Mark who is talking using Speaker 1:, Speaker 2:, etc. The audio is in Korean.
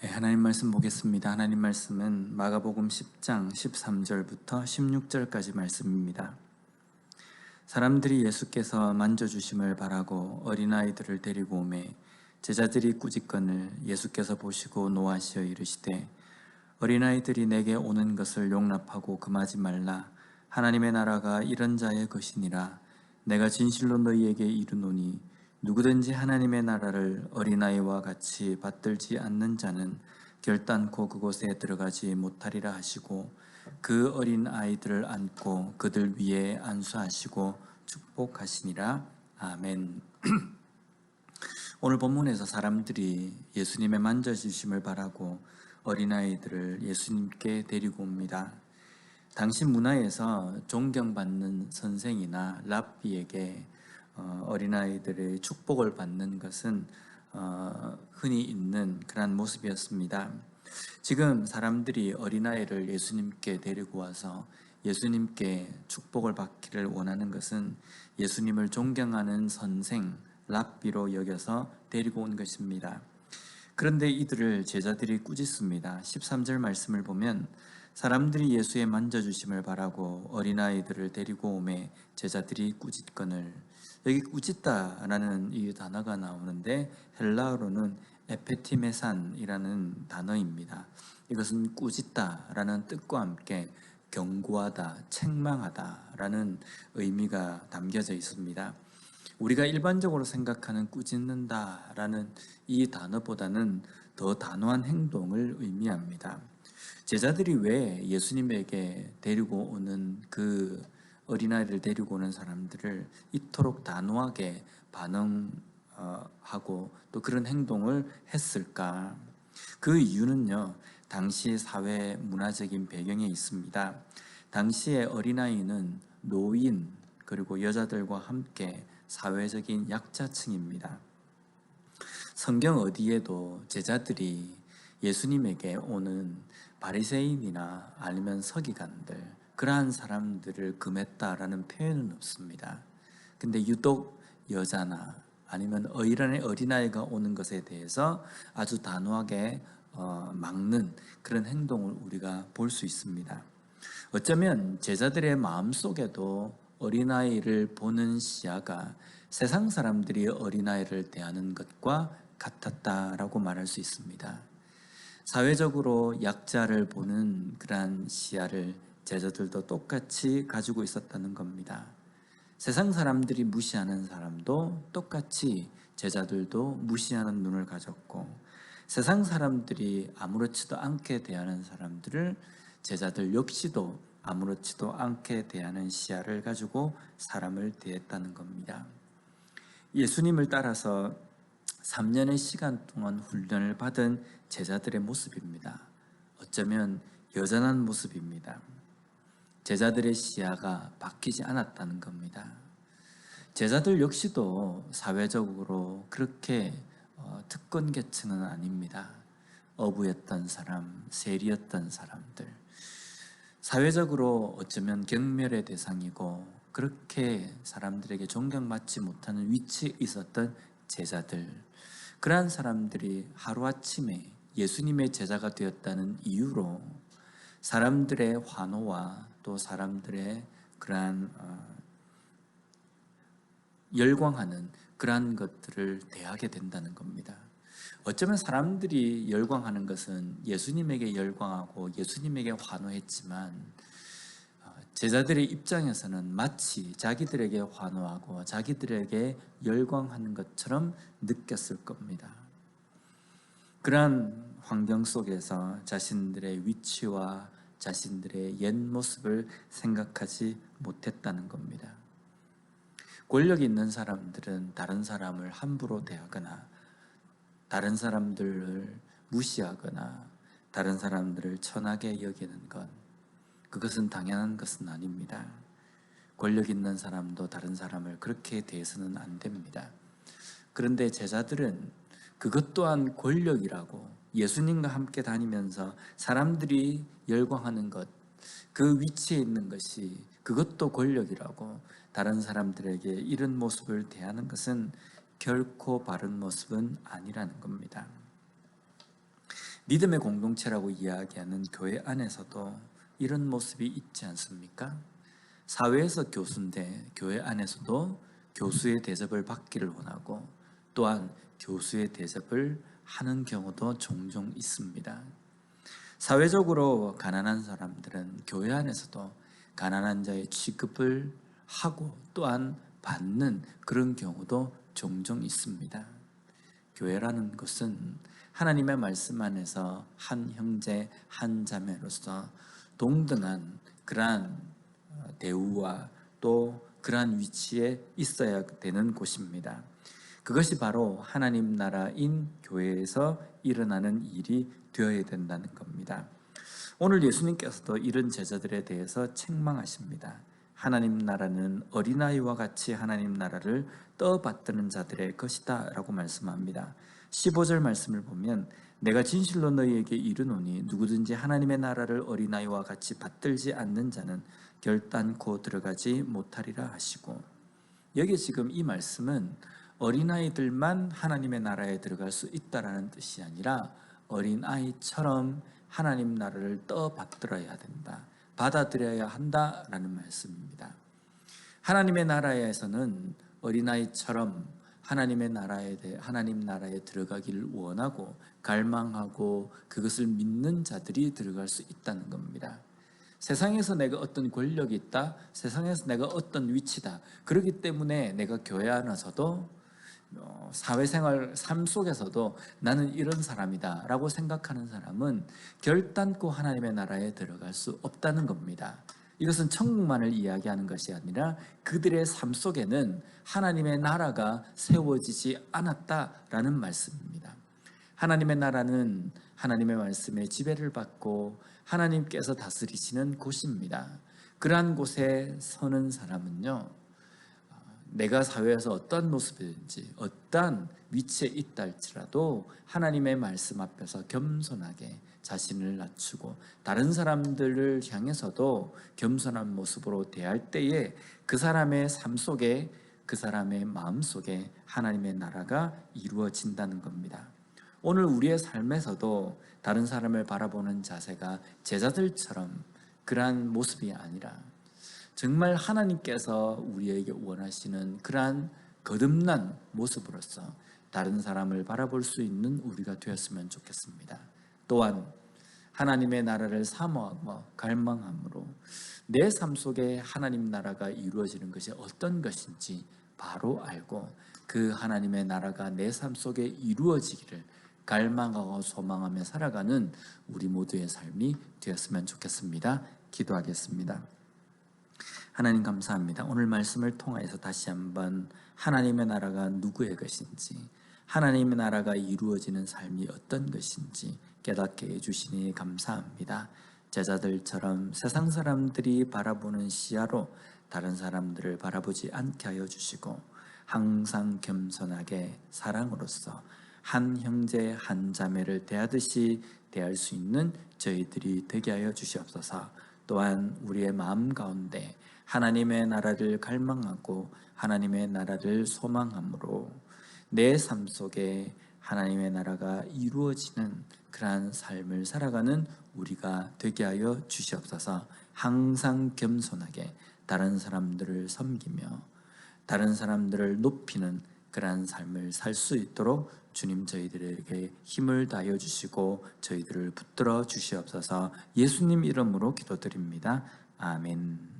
Speaker 1: 네, 하나님 말씀 보겠습니다. 하나님 말씀은 마가복음 10장 13절부터 16절까지 말씀입니다. 사람들이 예수께서 만져주심을 바라고 어린아이들을 데리고 오매 제자들이 꾸짖거늘 예수께서 보시고 노하시어 이르시되 어린아이들이 내게 오는 것을 용납하고 금하지 말라. 하나님의 나라가 이런 자의 것이니라. 내가 진실로 너희에게 이르노니 누구든지 하나님의 나라를 어린아이와 같이 받들지 않는 자는 결단코 그곳에 들어가지 못하리라 하시고 그 어린 아이들을 안고 그들 위에 안수하시고 축복하시니라. 아멘. 오늘 본문에서 사람들이 예수님의 만져주심을 바라고 어린아이들을 예수님께 데리고 옵니다. 당시 문화에서 존경받는 선생이나 랍비에게 어린아이들의 축복을 받는 것은 흔히 있는 그런 모습이었습니다. 지금 사람들이 어린아이를 예수님께 데리고 와서 예수님께 축복을 받기를 원하는 것은 예수님을 존경하는 선생, 랍비로 여겨서 데리고 온 것입니다. 그런데 이들을 제자들이 꾸짖습니다. 13절 말씀을 보면 사람들이 예수의 만져주심을 바라고 어린아이들을 데리고 오매 제자들이 꾸짖거늘, 여기 꾸짖다라는 이 단어가 나오는데 헬라어로는 에페티메산이라는 단어입니다. 이것은 꾸짖다라는 뜻과 함께 경고하다, 책망하다라는 의미가 담겨져 있습니다. 우리가 일반적으로 생각하는 꾸짖는다라는 이 단어보다는 더 단호한 행동을 의미합니다. 제자들이 왜 예수님에게 데리고 오는 그 어린아이를 데리고 오는 사람들을 이토록 단호하게 반응하고 또 그런 행동을 했을까? 그 이유는요, 당시 사회 문화적인 배경에 있습니다. 당시의 어린아이는 노인 그리고 여자들과 함께 사회적인 약자층입니다. 성경 어디에도 제자들이 예수님에게 오는 바리새인이나 아니면 서기관들, 그러한 사람들을 금했다라는 표현은 없습니다. 근데 유독 여자나 아니면 어린아이가 오는 것에 대해서 아주 단호하게 막는 그런 행동을 우리가 볼 수 있습니다. 어쩌면 제자들의 마음속에도 어린아이를 보는 시야가 세상 사람들이 어린아이를 대하는 것과 같았다라고 말할 수 있습니다. 사회적으로 약자를 보는 그러한 시야를 제자들도 똑같이 가지고 있었다는 겁니다. 세상 사람들이 무시하는 사람도 똑같이 제자들도 무시하는 눈을 가졌고, 세상 사람들이 아무렇지도 않게 대하는 사람들을 제자들 역시도 아무렇지도 않게 대하는 시야를 가지고 사람을 대했다는 겁니다. 예수님을 따라서 3년의 시간 동안 훈련을 받은 제자들의 모습입니다. 어쩌면 여전한 모습입니다. 제자들의 시야가 바뀌지 않았다는 겁니다. 제자들 역시도 사회적으로 그렇게 특권 계층은 아닙니다. 어부였던 사람, 세리였던 사람들, 사회적으로 어쩌면 경멸의 대상이고 그렇게 사람들에게 존경받지 못하는 위치에 있었던 제자들, 그러한 사람들이 하루아침에 예수님의 제자가 되었다는 이유로 사람들의 환호와 또 사람들의 그러한 열광하는 그러한 것들을 대하게 된다는 겁니다. 어쩌면 사람들이 열광하는 것은 예수님에게 열광하고 예수님에게 환호했지만 제자들의 입장에서는 마치 자기들에게 환호하고 자기들에게 열광하는 것처럼 느꼈을 겁니다. 그러한 환경 속에서 자신들의 위치와 자신들의 옛 모습을 생각하지 못했다는 겁니다. 권력 있는 사람들은 다른 사람을 함부로 대하거나 다른 사람들을 무시하거나 다른 사람들을 천하게 여기는 것, 그것은 당연한 것은 아닙니다. 권력 있는 사람도 다른 사람을 그렇게 대해서는 안 됩니다. 그런데 제자들은 그것 또한 권력이라고, 예수님과 함께 다니면서 사람들이 열광하는 것, 그 위치에 있는 것이 그것도 권력이라고 다른 사람들에게 이런 모습을 대하는 것은 결코 바른 모습은 아니라는 겁니다. 믿음의 공동체라고 이야기하는 교회 안에서도 이런 모습이 있지 않습니까? 사회에서 교수인데 교회 안에서도 교수의 대접을 받기를 원하고 또한 교수의 대접을 하는 경우도 종종 있습니다. 사회적으로 가난한 사람들은 교회 안에서도 가난한 자의 취급을 하고 또한 받는 그런 경우도 종종 있습니다. 교회라는 것은 하나님의 말씀 안에서 한 형제, 한 자매로서 동등한 그러한 대우와 또 그러한 위치에 있어야 되는 곳입니다. 그것이 바로 하나님 나라인 교회에서 일어나는 일이 되어야 된다는 겁니다. 오늘 예수님께서도 이런 제자들에 대해서 책망하십니다. 하나님 나라는 어린아이와 같이 하나님 나라를 떠받드는 자들의 것이다 라고 말씀합니다. 15절 말씀을 보면 내가 진실로 너희에게 이르노니 누구든지 하나님의 나라를 어린아이와 같이 받들지 않는 자는 결단코 들어가지 못하리라 하시고, 여기 지금 이 말씀은 어린아이들만 하나님의 나라에 들어갈 수 있다라는 뜻이 아니라 어린아이처럼 하나님 나라를 떠받들어야 된다, 받아들여야 한다라는 말씀입니다. 하나님의 나라에서는 어린아이처럼 하나님 나라에 들어가기를 원하고 갈망하고 그것을 믿는 자들이 들어갈 수 있다는 겁니다. 세상에서 내가 어떤 권력이 있다, 세상에서 내가 어떤 위치다, 그렇기 때문에 내가 교회 안에서도 사회생활 삶 속에서도 나는 이런 사람이다 라고 생각하는 사람은 결단코 하나님의 나라에 들어갈 수 없다는 겁니다. 이것은 천국만을 이야기하는 것이 아니라 그들의 삶 속에는 하나님의 나라가 세워지지 않았다라는 말씀입니다. 하나님의 나라는 하나님의 말씀에 지배를 받고 하나님께서 다스리시는 곳입니다. 그러한 곳에 서는 사람은요, 내가 사회에서 어떤 모습이든지 어떠한 위치에 있다 할지라도 하나님의 말씀 앞에서 겸손하게 자신을 낮추고 다른 사람들을 향해서도 겸손한 모습으로 대할 때에 그 사람의 삶 속에, 그 사람의 마음 속에 하나님의 나라가 이루어진다는 겁니다. 오늘 우리의 삶에서도 다른 사람을 바라보는 자세가 제자들처럼 그러한 모습이 아니라 정말 하나님께서 우리에게 원하시는 그러한 거듭난 모습으로서 다른 사람을 바라볼 수 있는 우리가 되었으면 좋겠습니다. 또한 하나님의 나라를 사모하고 갈망함으로 내 삶 속에 하나님 나라가 이루어지는 것이 어떤 것인지 바로 알고 그 하나님의 나라가 내 삶 속에 이루어지기를 갈망하고 소망하며 살아가는 우리 모두의 삶이 되었으면 좋겠습니다. 기도하겠습니다. 하나님 감사합니다. 오늘 말씀을 통해서 다시 한번 하나님의 나라가 누구의 것인지, 하나님의 나라가 이루어지는 삶이 어떤 것인지 깨닫게 해주시니 감사합니다. 제자들처럼 세상 사람들이 바라보는 시야로 다른 사람들을 바라보지 않게 하여 주시고 항상 겸손하게 사랑으로서 한 형제 한 자매를 대하듯이 대할 수 있는 저희들이 되게 하여 주시옵소서. 또한 우리의 마음 가운데 하나님의 나라를 갈망하고 하나님의 나라를 소망함으로 내 삶 속에 하나님의 나라가 이루어지는 그러한 삶을 살아가는 우리가 되게 하여 주시옵소서. 항상 겸손하게 다른 사람들을 섬기며 다른 사람들을 높이는 그러한 삶을 살 수 있도록 주님 저희들에게 힘을 다하여 주시고 저희들을 붙들어 주시옵소서. 예수님 이름으로 기도드립니다. 아멘.